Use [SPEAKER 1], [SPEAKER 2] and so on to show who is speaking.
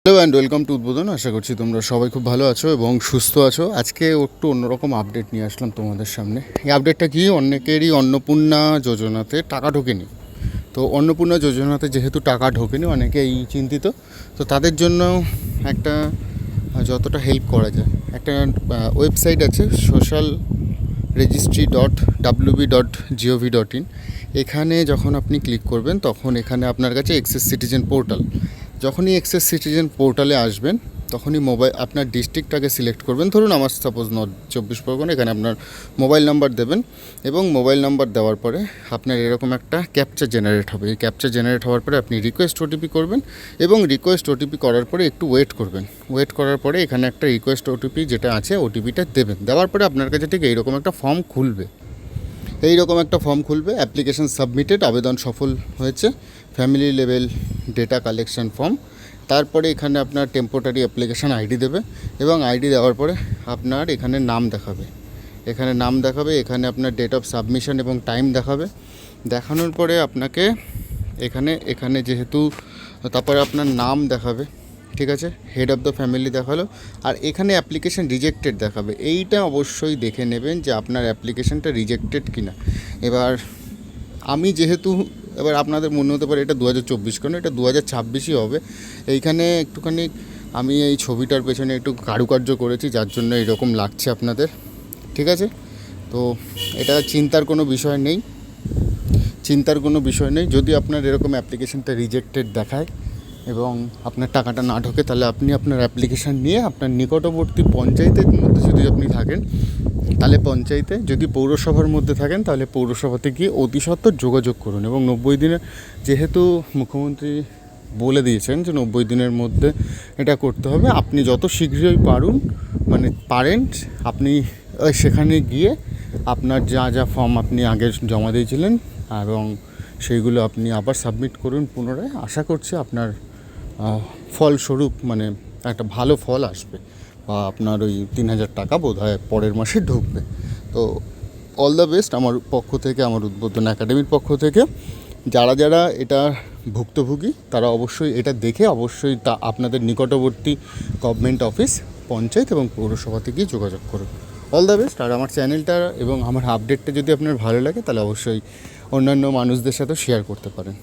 [SPEAKER 1] Hello and welcome to উদ্বোধন। আশা করছি তোমরা সবাই খুব ভালো আছো এবং সুস্থ আছো। আজকে একটু অন্যরকম আপডেট নিয়ে আসলাম তোমাদের সামনে। এই আপডেটটা কি, অনেকেরই অন্নপূর্ণা যোজনাতে টাকা ঢোকেনি। তো অন্নপূর্ণা যোজনাতে যেহেতু টাকা ঢোকেনি, অনেকেই চিন্তিত। তো তাদের জন্য একটা যতটা হেল্প করা যায়, একটা ওয়েবসাইট আছে সোশ্যাল registry.wb.gov.in। এখানে যখন আপনি ক্লিক করবেন তখন এখানে আপনার কাছে এক্সেস সিটিজেন পোর্টাল, যখনই এক্সেস সিটিজেন পোর্টালে আসবেন তখনই আপনার ডিস্ট্রিক্টটাকে সিলেক্ট করবেন। ধরুন আমার সাপোজ নর্থ চব্বিশ পরগনা, এখানে আপনার মোবাইল নাম্বার দেবেন এবং মোবাইল নাম্বার দেওয়ার পরে আপনার এরকম একটা ক্যাপচা জেনারেট হবে। এই ক্যাপচা জেনারেট হওয়ার পরে আপনি রিকোয়েস্ট ওটিপি করবেন এবং রিকোয়েস্ট ওটিপি করার পরে একটু ওয়েট করবেন। ওয়েট করার পরে এখানে একটা রিকোয়েস্ট ওটিপি যেটা আছে, ওটিপিটা দেবেন। দেওয়ার পরে আপনার কাছে ঠিক এইরকম একটা ফর্ম খুলবে। অ্যাপ্লিকেশন সাবমিটেড, আবেদন সফল হয়েছে, family level data collection form. তারপরে এখানে আপনার টেম্পোরারি অ্যাপ্লিকেশান আইডি দেবে এবং আইডি দেওয়ার পরে আপনার এখানে নাম দেখাবে। এখানে আপনার ডেট অফ সাবমিশন এবং টাইম দেখাবে। দেখানোর পরে আপনাকে এখানে যেহেতু তারপরে আপনার নাম দেখাবে, ঠিক আছে, হেড অফ দ্য ফ্যামিলি দেখালো। আর এখানে অ্যাপ্লিকেশান রিজেক্টেড দেখাবে। এইটা অবশ্যই দেখে নেবেন যে আপনার অ্যাপ্লিকেশানটা রিজেক্টেড কিনা। এবার আপনাদের মনে হতে পারে এটা 2024, কেন এটা 2026ই হবে। এইখানে একটুখানি আমি এই ছবিটার পেছনে একটু কারুকার্য করেছি, যার জন্য এরকম লাগছে আপনাদের, ঠিক আছে। তো এটা চিন্তার কোনো বিষয় নেই। যদি আপনার এরকম অ্যাপ্লিকেশানটা রিজেক্টেড দেখায় এবং আপনার টাকাটা না ঢোকে, তাহলে আপনি আপনার অ্যাপ্লিকেশান নিয়ে আপনার নিকটবর্তী পঞ্চায়েতের মধ্যে যদি আপনি থাকেন, তাহলে পঞ্চায়েতে, যদি পৌরসভার মধ্যে থাকেন তাহলে পৌরসভাতে গিয়ে অতি সত্বর যোগাযোগ করুন। এবং 90 দিনের, যেহেতু মুখ্যমন্ত্রী বলে দিয়েছেন যে 90 দিনের মধ্যে এটা করতে হবে, আপনি যত শীঘ্রই পারেন আপনি সেখানে গিয়ে আপনার যা ফর্ম আপনি আগে জমা দিয়েছিলেন এবং সেইগুলো আপনি আবার সাবমিট করুন পুনরায়। আশা করছি আপনার ফলস্বরূপ একটা ভালো ফল আসবে, বা আপনার ওই 3000 টাকা বোধহয় পরের মাসে ঢুকবে। তো অল দ্য বেস্ট আমার পক্ষ থেকে, আমার উদ্বোধন একাডেমির পক্ষ থেকে। যারা এটা ভুক্তভোগী তারা অবশ্যই এটা দেখে আপনাদের নিকটবর্তী গভর্নমেন্ট অফিস, পঞ্চায়েত এবং পৌরসভা থেকে যোগাযোগ করুন। All the best. আর আমার চ্যানেলটা এবং আমার আপডেটটা যদি আপনার ভালো লাগে তাহলে অবশ্যই অন্যান্য মানুষদের সাথেও শেয়ার করতে পারেন।